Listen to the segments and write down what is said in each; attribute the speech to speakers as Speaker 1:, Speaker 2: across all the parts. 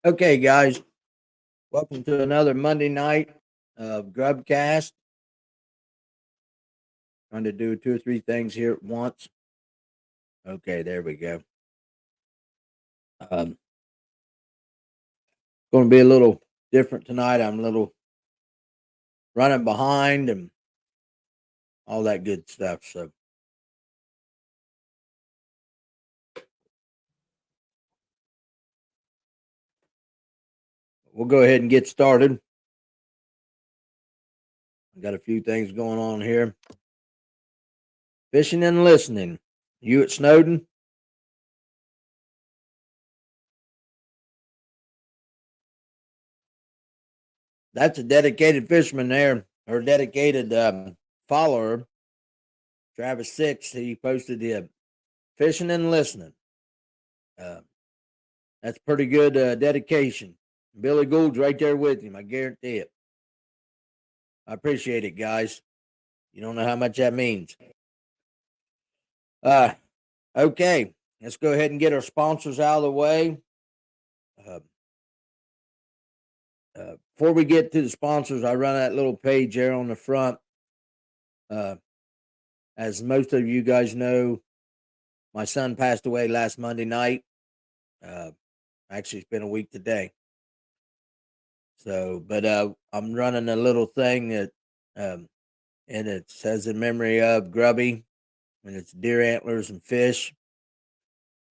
Speaker 1: Okay, guys, welcome to another Monday night of Grubb Cast. Trying to do two or three things here at once. Okay, there we go. Going to be a little different tonight. I'm a little running behind and all that good stuff. So we'll go ahead and get started. I got a few things going on here. Fishing and listening. You at Snowden? That's a dedicated fisherman there, or dedicated follower. Travis Six. He posted the fishing and listening. Uh, That's pretty good dedication. Billy Gould's right there with him. I guarantee it. I appreciate it, guys. You don't know how much that means. Uh, okay, let's go ahead and get our sponsors out of the way. Uh, Before we get to the sponsors, I run that little page there on the front. Uh, as most of you guys know, my son passed away last Monday night. Actually, it's been a week today. So, but I'm running a little thing that, and it says in memory of Grubby, and it's deer antlers and fish,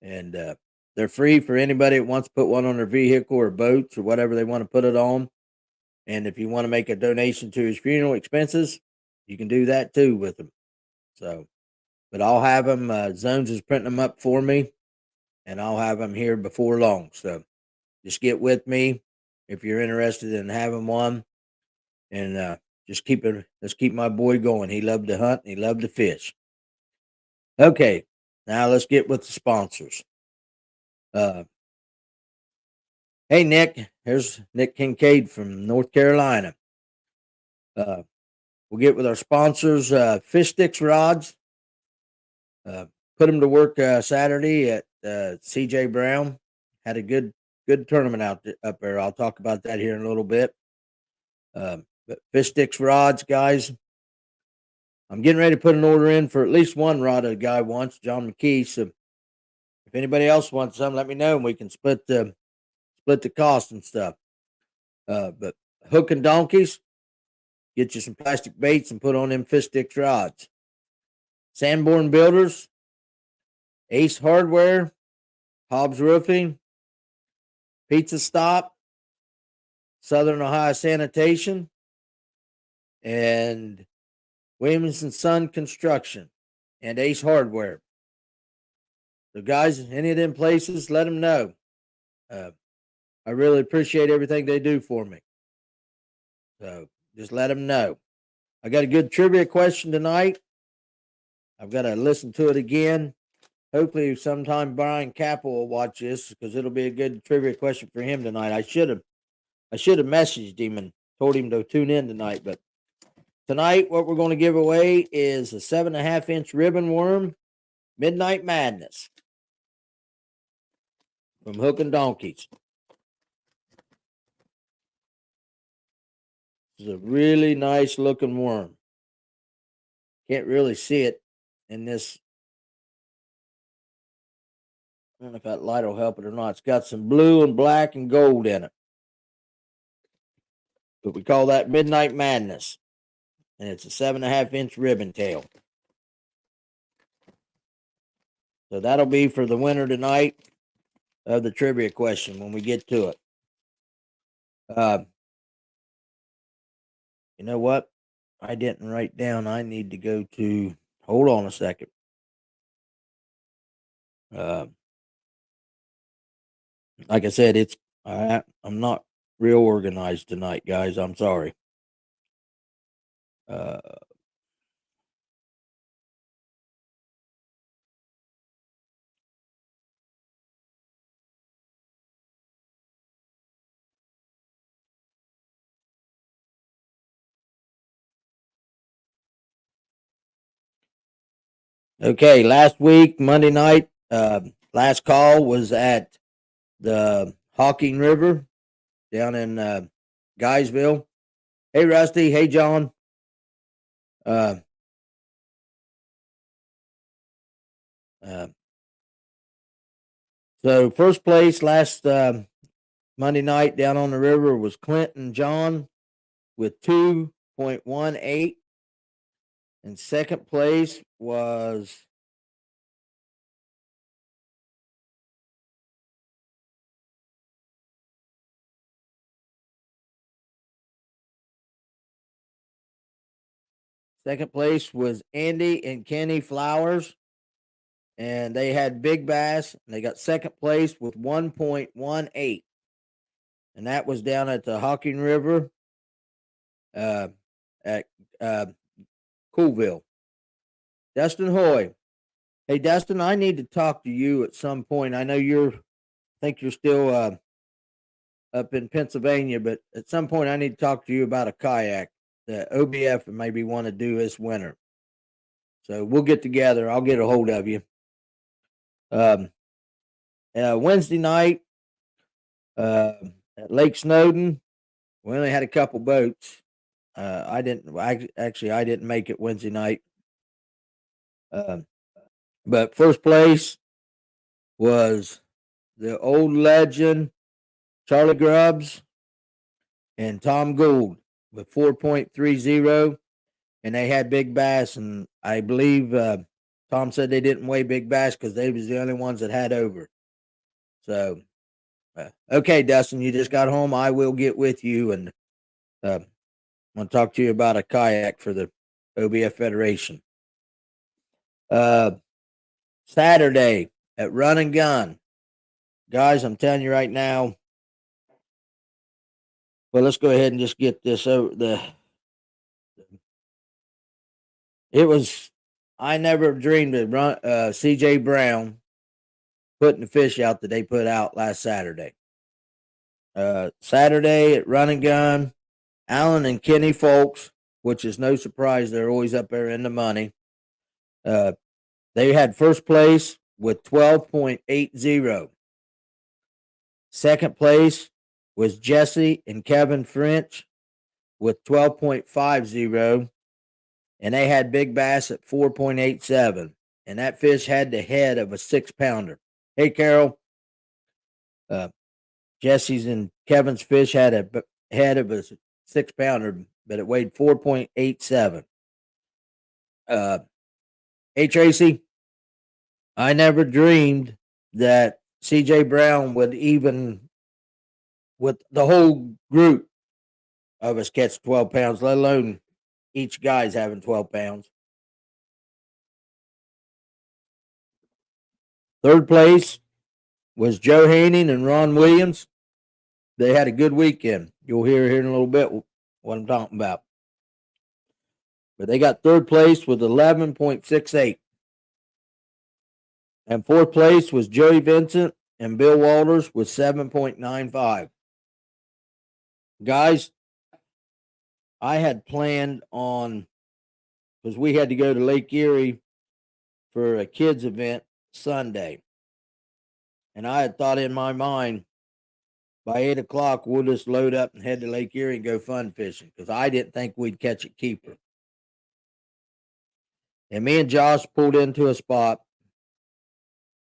Speaker 1: and they're free for anybody that wants to put one on their vehicle or boats or whatever they want to put it on. And if you want to make a donation to his funeral expenses, you can do that too with them. So, but I'll have them. Zones is printing them up for me, and I'll have them here before long. So, just get with me if you're interested in having one, and just keep it. Let's keep my boy going. He loved to hunt. And he loved to fish. Okay, now let's get with the sponsors. Uh, hey Nick, here's Nick Kincaid from North Carolina. We'll get with our sponsors. Fish Sticks Rods. Put them to work Saturday at CJ Brown. Had a good tournament up there. I'll talk about that here in a little bit. But Fish Sticks Rods, guys. I'm getting ready to put an order in for at least one rod a guy wants, John McKee. So if anybody else wants some, let me know and we can split the cost and stuff. But Hook and Donkeys, get you some plastic baits and put on them Fish Sticks rods. Sanborn Builders, Ace Hardware, Hobbs Roofing, Pizza Stop, Southern Ohio Sanitation, and Williams and Son Construction, and Ace Hardware. So, guys, any of them places, let them know. I really appreciate everything they do for me. So, just let them know. I got a good trivia question tonight. I've got to listen to it again. Hopefully, sometime Brian Capel will watch this because it'll be a good trivia question for him tonight. I should have messaged him and told him to tune in tonight. But tonight, what we're going to give away is a 7.5-inch ribbon worm, Midnight Madness, from Hook and Donkeys. This is a really nice looking worm. Can't really see it in this. I don't know if that light will help it or not. It's got some blue and black and gold in it. But we call that Midnight Madness. And it's a 7.5-inch ribbon tail. So that'll be for the winner tonight of the trivia question when we get to it. You know what? I didn't write down. I need to go to. Hold on a second. Like I said, I'm not real organized tonight, guys. I'm sorry. Okay, last week, Monday night, last call was at the Hawking River down in Guysville. Hey, Rusty. Hey, John. Uh, uh, so first place last Monday night down on the river was Clinton John with 2.18. And second place was Andy and Kenny Flowers, and they had big bass, and they got second place with 1.18, and that was down at the Hawking River at Coolville. Dustin Hoy. Hey, Dustin, I need to talk to you at some point. I know think you're still up in Pennsylvania, but at some point I need to talk to you about a kayak that OBF maybe want to do this winter. So we'll get together. I'll get a hold of you. Wednesday night at Lake Snowden, we only had a couple boats. I didn't make it Wednesday night. But first place was the old legend Charlie Grubbs and Tom Gould with 4.30, and they had big bass, and I believe Tom said they didn't weigh big bass because they was the only ones that had over. So, okay, Dustin, you just got home. I will get with you, and I want to talk to you about a kayak for the OBF Federation. Saturday at Run and Gun. Guys, I'm telling you right now. Well, let's go ahead and just get this over. I never dreamed of CJ Brown putting the fish out that they put out last Saturday. Saturday at Run and Gun, Alan and Kenny Folks, which is no surprise, they're always up there in the money. They had first place with 12.80. Second place was Jesse and Kevin French with 12.50. And they had big bass at 4.87. And that fish had the head of a 6-pounder. Hey, Carol. Jesse's and Kevin's fish had a head of a 6-pounder, but it weighed 4.87. Hey, Tracy. I never dreamed that CJ Brown would even, with the whole group of us, catch 12 pounds, let alone each guy's having 12 pounds. Third place was Joe Hanning and Ron Williams. They had a good weekend. You'll hear here in a little bit what I'm talking about. But they got third place with 11.68. And fourth place was Joey Vincent and Bill Walters with 7.95. Guys, I had planned on, because we had to go to Lake Erie for a kids event Sunday. And I had thought in my mind, by 8 o'clock, we'll just load up and head to Lake Erie and go fun fishing, because I didn't think we'd catch a keeper. And me and Josh pulled into a spot,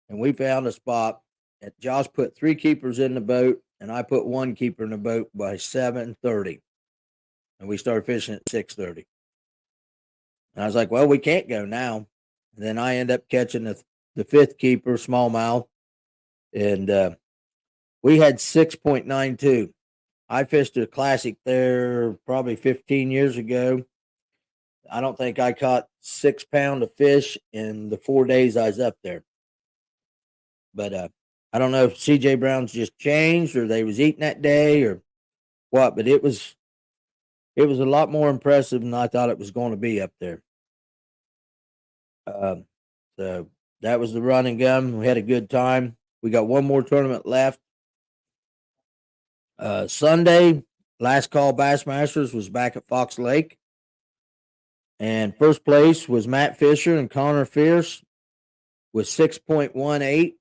Speaker 1: and we found a spot. And Josh put 3 keepers in the boat, and I put 1 keeper in the boat by 7:30. And we started fishing at 6:30. And I was like, well, we can't go now. And then I end up catching the 5th keeper, smallmouth, and we had 6.92. I fished a classic there probably 15 years ago. I don't think I caught 6 pounds of fish in the 4 days I was up there. But I don't know if CJ Brown's just changed or they was eating that day or what, but it was a lot more impressive than I thought it was going to be up there. So that was the Run and Gun. We had a good time. We got one more tournament left. Sunday, Last Call Bassmasters was back at Fox Lake. And first place was Matt Fisher and Connor Fierce with 6.18.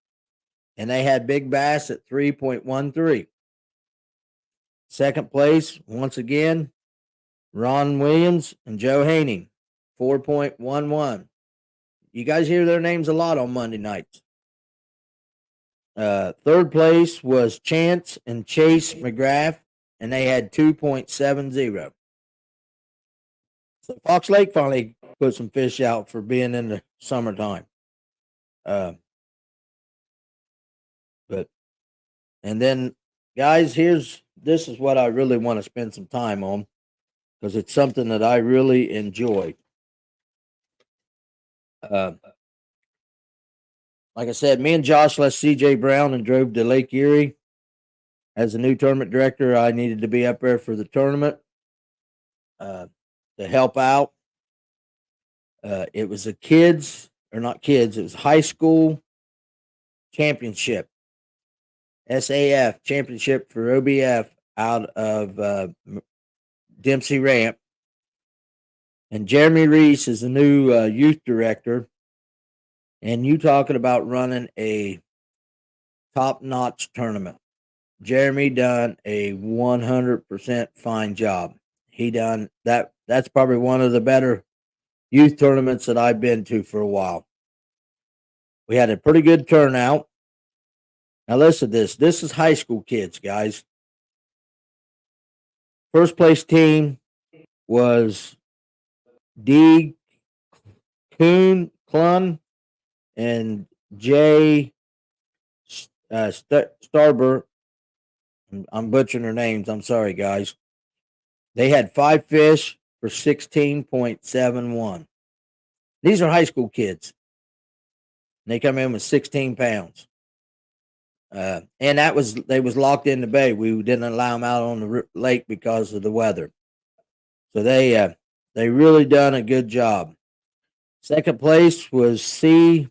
Speaker 1: and they had big bass at 3.13. Second place, once again, Ron Williams and Joe Haney, 4.11. You guys hear their names a lot on Monday nights. Third place was Chance and Chase McGrath, and they had 2.70. So Fox Lake finally put some fish out for being in the summertime. But and then, guys, this is what I really want to spend some time on because it's something that I really enjoy. Like I said, me and Josh left CJ Brown and drove to Lake Erie. As a new tournament director, I needed to be up there for the tournament to help out. It was a kids, or not kids, it was high school championship, SAF championship for OBF out of Dempsey Ramp. And Jeremy Reese is the new youth director. And you talking about running a top-notch tournament. Jeremy done a 100% fine job. He done that. That's probably one of the better youth tournaments that I've been to for a while. We had a pretty good turnout. Now listen to this. This is high school kids, guys. First place team was D. Klun and J. Starber. I'm butchering their names. I'm sorry, guys. They had 5 fish for 16.71. These are high school kids. They come in with 16 pounds. And they was locked in the bay. We didn't allow them out on the lake because of the weather. So they really done a good job. Second place was C.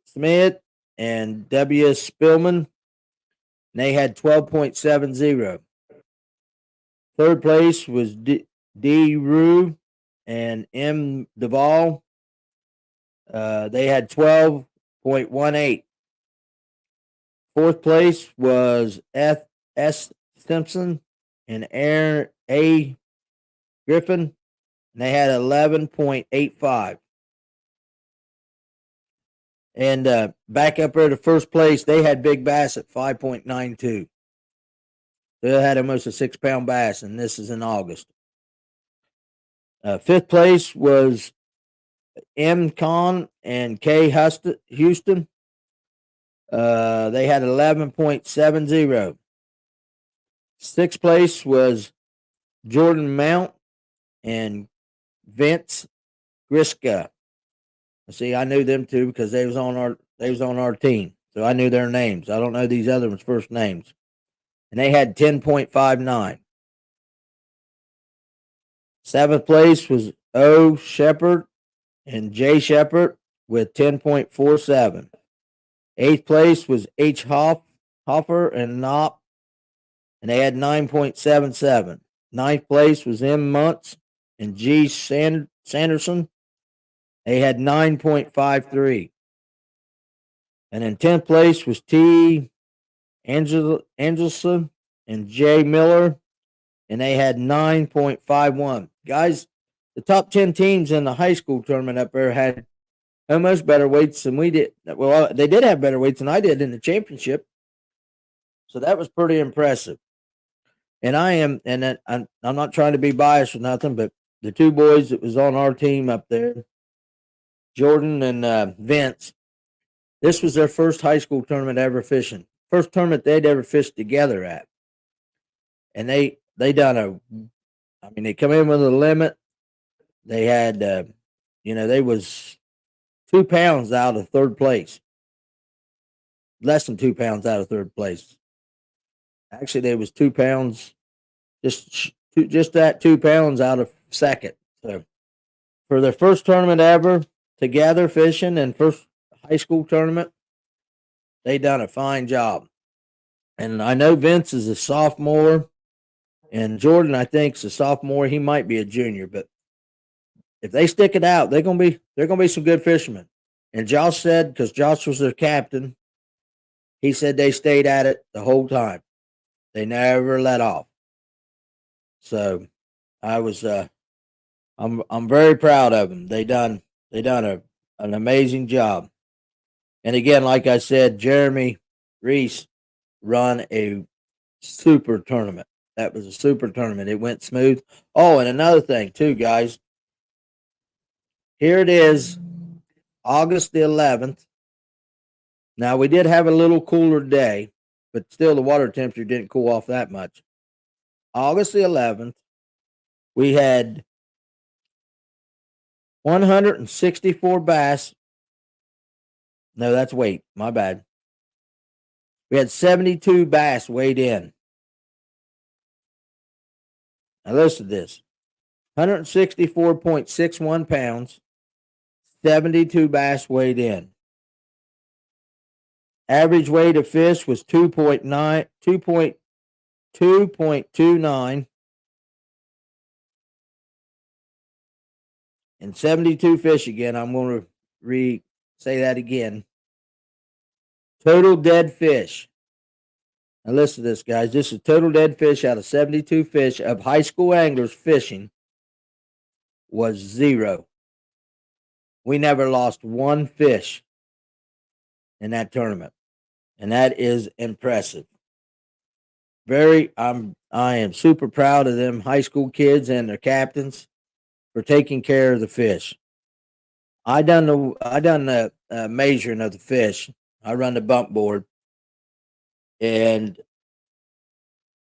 Speaker 1: Smith and W. Spillman. They had 12.70. Third place was D. Rue and M. Duvall. They had 12.18. Fourth place was F. S. Simpson and Aaron A. Griffin. And they had 11.85. And back up there to first place, they had big bass at 5.92. They had almost a 6-pound bass, and this is in August. Fifth place was M. Con and K. Houston. They had 11.70. Sixth place was Jordan Mount and Vince Griska. See, I knew them too because they was on our team, so I knew their names. I don't know these other ones' first names, and they had 10.59. Seventh place was O. Shepard and J. Shepard with 10.47. Eighth place was H. Hoffer and Knopp, and they had 9.77. Ninth place was M. Muntz and G. Sanderson. They had 9.53. And in 10th place was T. Angelson and J. Miller, and they had 9.51. Guys, the top 10 teams in the high school tournament up there had almost better weights than we did. Well, they did have better weights than I did in the championship. So that was pretty impressive. And I'm not trying to be biased or nothing, but the two boys that was on our team up there, Jordan and Vince, this was their first high school tournament ever fishing. First tournament they'd ever fished together at. And they they come in with a limit. They had, they was 2 pounds out of third place. Less than 2 pounds out of third place. Actually, they was 2 pounds, just that 2 pounds out of second. So for their first tournament ever together fishing and first high school tournament, they done a fine job. And I know Vince is a sophomore, and Jordan, I think, is a sophomore. He might be a junior, but if they stick it out, they're gonna be some good fishermen. And Josh said, because Josh was their captain, he said they stayed at it the whole time. They never let off. So I was I'm very proud of them. They done an amazing job. And again, like I said, Jeremy Reese run a super tournament. That was a super tournament. It went smooth. Oh, and another thing too, guys. Here it is, August the 11th. Now we did have a little cooler day, but still the water temperature didn't cool off that much. August the 11th, we had 164 bass. No, that's weight. My bad. We had 72 bass weighed in. Now listen to this: 164.61 pounds, 72 bass weighed in. Average weight of fish was 2.29, and 72 fish again. I'm going to say that again. Total dead fish. Now listen to this, guys. This is total dead fish out of 72 fish of high school anglers fishing was 0. We never lost one fish in that tournament, and that is impressive. I am super proud of them high school kids and their captains for taking care of the fish. I done the measuring of the fish. I run the bump board, and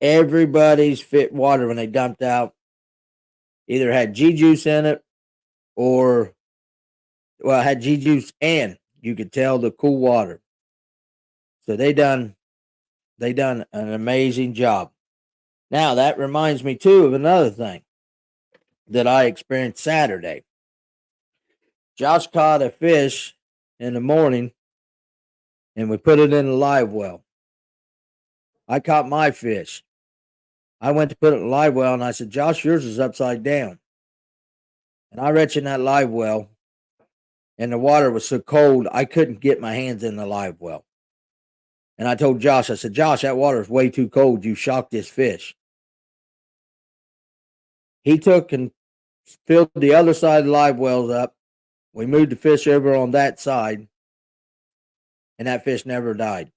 Speaker 1: everybody's fit water when they dumped out either had G juice in it or well, it had G juice and you could tell the cool water. So they done an amazing job. Now that reminds me too of another thing that I experienced Saturday. Josh caught a fish in the morning and we put it in a live well. I caught my fish. I went to put it in a live well and I said, Josh, yours is upside down. And I reached in that live well and the water was so cold I couldn't get my hands in the live well. And I told Josh, I said, Josh, that water is way too cold. You shocked this fish. He took and filled the other side of the live wells up. We moved the fish over on that side, and that fish never died.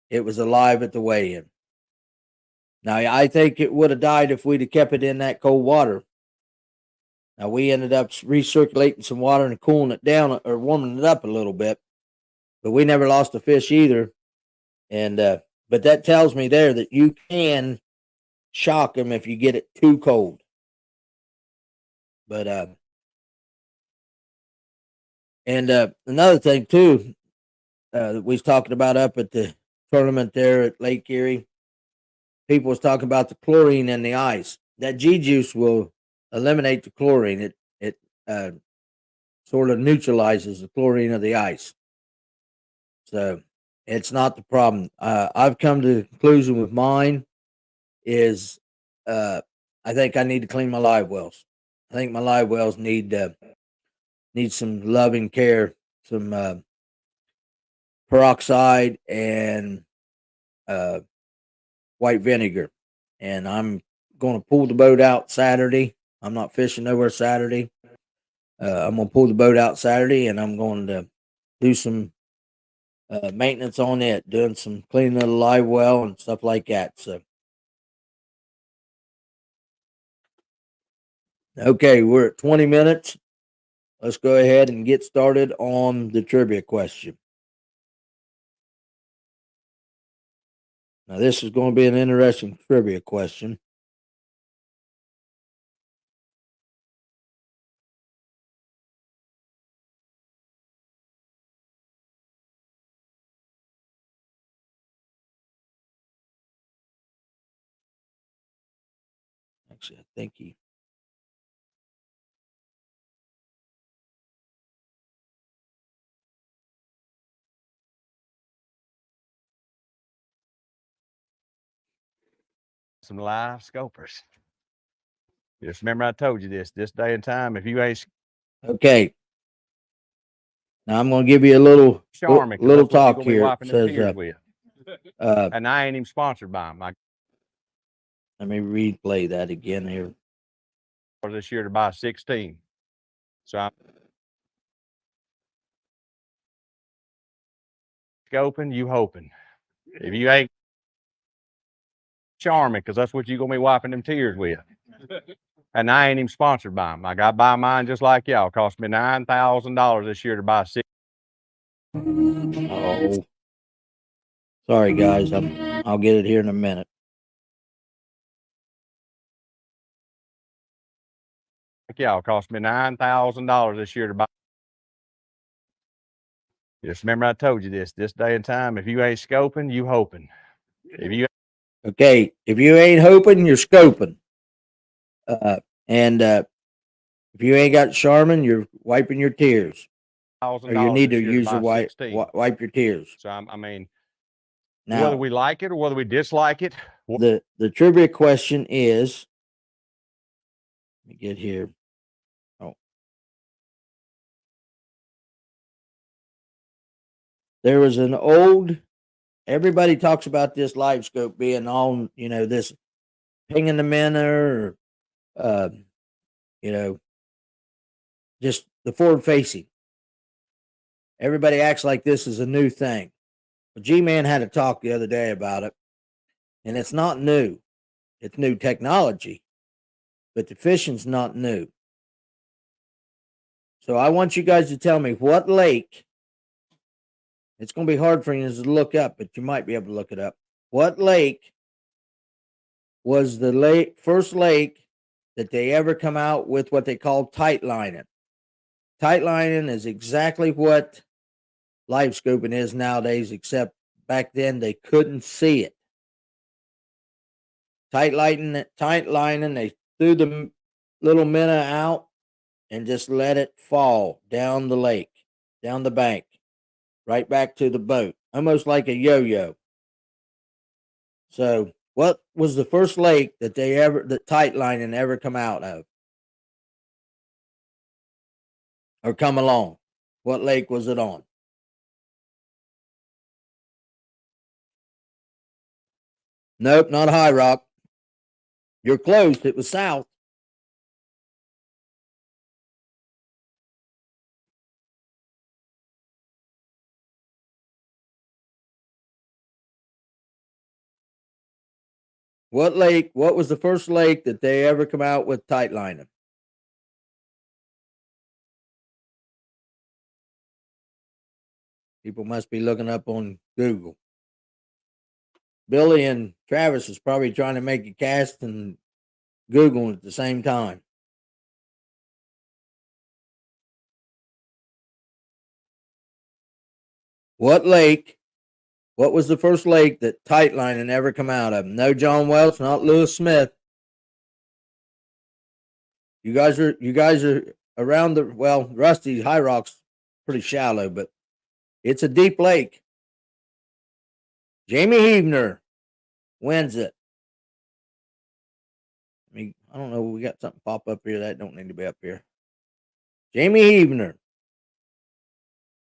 Speaker 1: It was alive at the weigh-in. Now, I think it would have died if we'd have kept it in that cold water. Now, we ended up recirculating some water and cooling it down or warming it up a little bit, but we never lost a fish either. And but that tells me there that you can shock them if you get it too cold. But another thing too that we was talking about up at the tournament there at Lake Erie, people was talking about the chlorine in the ice. That G juice will eliminate the chlorine. It sort of neutralizes the chlorine of the ice, so it's not the problem. I've come to the conclusion with mine is I think I need to clean my live wells. I think my live wells need some loving care, some peroxide and uh, white vinegar. And I'm going to pull the boat out Saturday. I'm not fishing nowhere Saturday. I'm going to pull the boat out Saturday and I'm going to do some maintenance on it, doing some cleaning of the live well and stuff like that. So, okay, we're at 20 minutes. Let's go ahead and get started on the trivia question. Now, this is going to be an interesting trivia question. Actually, I think he.
Speaker 2: Some live scopers. Just remember I told you this day and time. If you ain't
Speaker 1: Okay. Now I'm going to give you a little
Speaker 2: Charming, 'cause
Speaker 1: little
Speaker 2: that's what you
Speaker 1: talk
Speaker 2: gonna be
Speaker 1: here. It
Speaker 2: wiping them
Speaker 1: says,
Speaker 2: tears with. And I ain't even sponsored by them.
Speaker 1: let me replay that again here.
Speaker 2: This year to buy 16. So I'm scoping, you hoping. If you ain't charming, because that's what you gonna be wiping them tears with. And I ain't even sponsored by them. I got buy mine just like y'all. Cost me $9,000 this year to buy 6.
Speaker 1: Oh, sorry guys. I'll get it here in a minute.
Speaker 2: Like y'all, cost me $9,000 this year to buy. Just remember I told you this day and time. If you ain't scoping, you hoping. If you
Speaker 1: ain't hoping, you're scoping. And if you ain't got Charmin, you're wiping your tears, or you need to use your wipe your tears.
Speaker 2: So I mean,
Speaker 1: now,
Speaker 2: whether we like it or whether we dislike it,
Speaker 1: the trivia question is, let me get here. Oh, there was an old. Everybody talks about this live scope being on, this pinging the minnow, or just the forward facing. Everybody acts like this is a new thing. But G-Man had a talk the other day about it, and it's not new. It's new technology, but the fishing's not new. So I want you guys to tell me what lake. It's going to be hard for you to look up, but you might be able to look it up. What lake was the first lake that they ever come out with what they call tight lining? Tight lining is exactly what live scoping is nowadays, except back then they couldn't see it. Tight lining, they threw the little minnow out and just let it fall down the lake, down the bank, right back to the boat, almost like a yo-yo. So, what was the first lake that tight lining ever come out of? Or come along? What lake was it on? Nope, not High Rock. You're close. It was south. What was the first lake that they ever come out with tight lining? People must be looking up on Google. Billy and Travis is probably trying to make a cast and Googling at the same time. What was the first lake that tight lining ever come out of? No John Welch, not Lewis Smith. You guys are around Rusty High Rock's pretty shallow, but it's a deep lake. Jamie Heavner wins it. I don't know. We got something pop up here that don't need to be up here. Jamie Heavner,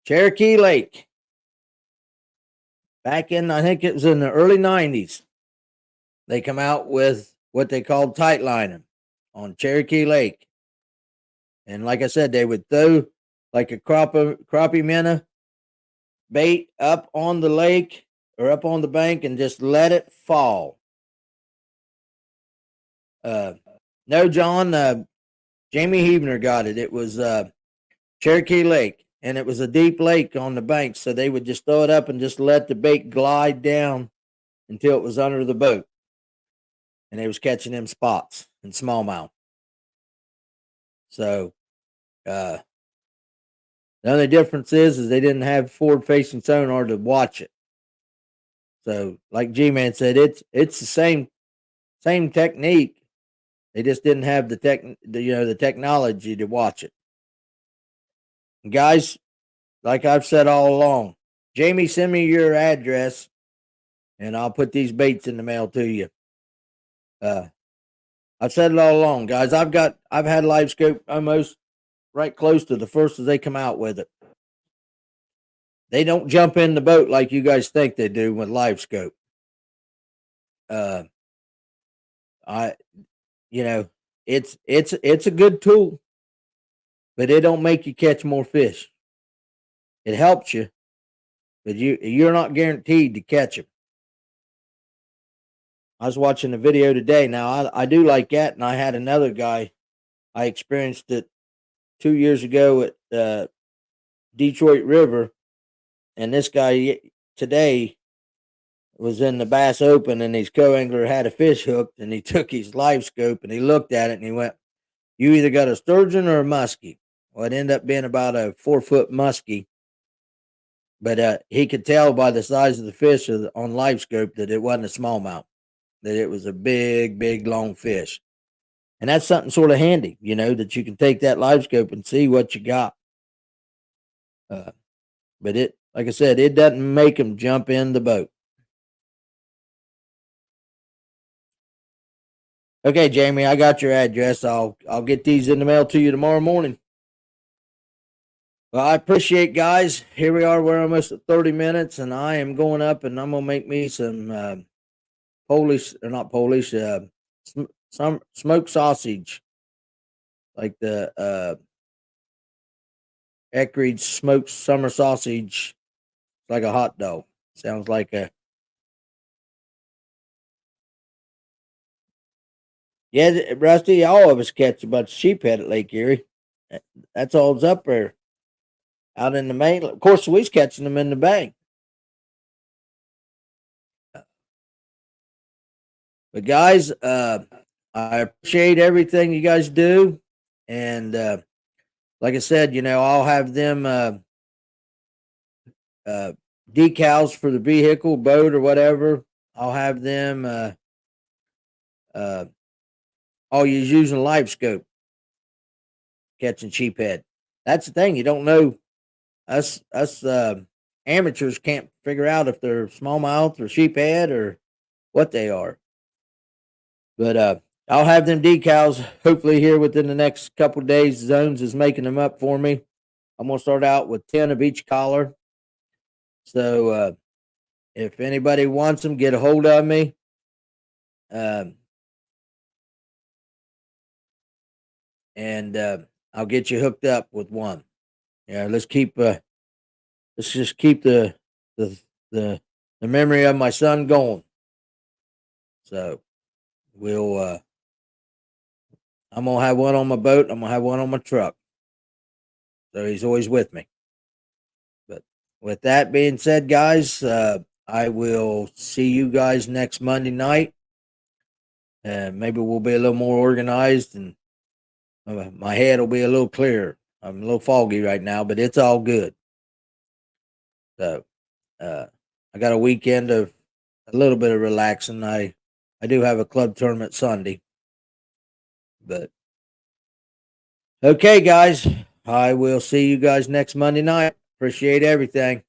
Speaker 1: Cherokee Lake. Back in, I think it was in the early 90s, they come out with what they called tight lining on Cherokee Lake. And like I said, they would throw like a crappie minnow bait up on the lake or up on the bank and just let it fall. No, John, Jamie Heavner got it. It was Cherokee Lake, and it was a deep lake on the bank, so they would just throw it up and just let the bait glide down until it was under the boat. And they was catching them spots in smallmouth. So the only difference is they didn't have forward-facing sonar to watch it. So, like G-Man said, it's the same technique. They just didn't have the technology to watch it. And guys, like I've said all along, Jamie, send me your address, and I'll put these baits in the mail to you. I've said it all along, guys. I've had live scope almost right close to the first as they come out with it. they don't jump in the boat like you guys think they do with live scope. I, you know, it's a good tool, but it don't make you catch more fish. It helps you, but you're not guaranteed to catch them. I was watching a video today. Now I do like that, and I had another guy. I experienced it 2 years ago at Detroit River, and this guy today was in the Bass Open, and his co-angler had a fish hooked, and he took his live scope and he looked at it and he went, "You either got a sturgeon or a muskie." Well, it ended up being about a 4-foot muskie, but he could tell by the size of the fish on live scope that it wasn't a smallmouth, that it was a big, big, long fish. And that's something sort of handy, that you can take that live scope and see what you got. But it, like I said, it doesn't make them jump in the boat. Okay, Jamie, I got your address. I'll get these in the mail to you tomorrow morning. Well, I appreciate, guys. Here we are. We're almost at 30 minutes, and I am going up, and I'm gonna make me some Polish, or not Polish, some smoked sausage, like the Eckridge smoked summer sausage, like a hot dog. Sounds like a yeah, Rusty. All of us catch a bunch of sheephead at Lake Erie. That's all's up there, out in the main. Of course, we's catching them in the bank. But guys, I appreciate everything you guys do, and like I said, I'll have them decals for the vehicle, boat, or whatever. I'll have them all you using live scope catching sheephead. That's the thing, you don't know. Us amateurs can't figure out if they're smallmouth or sheephead or what they are. But I'll have them decals hopefully here within the next couple of days. Zones is making them up for me. I'm gonna start out with 10 of each collar. So if anybody wants them, get a hold of me. And I'll get you hooked up with one. Yeah, let's just keep the memory of my son going. So we'll I'm gonna have one on my boat. I'm gonna have one on my truck. So he's always with me. But with that being said, guys, I will see you guys next Monday night. Maybe we'll be a little more organized, and my head will be a little clearer. I'm a little foggy right now, but it's all good. So I got a weekend of a little bit of relaxing. I do have a club tournament Sunday. But okay, guys, I will see you guys next Monday night. Appreciate everything.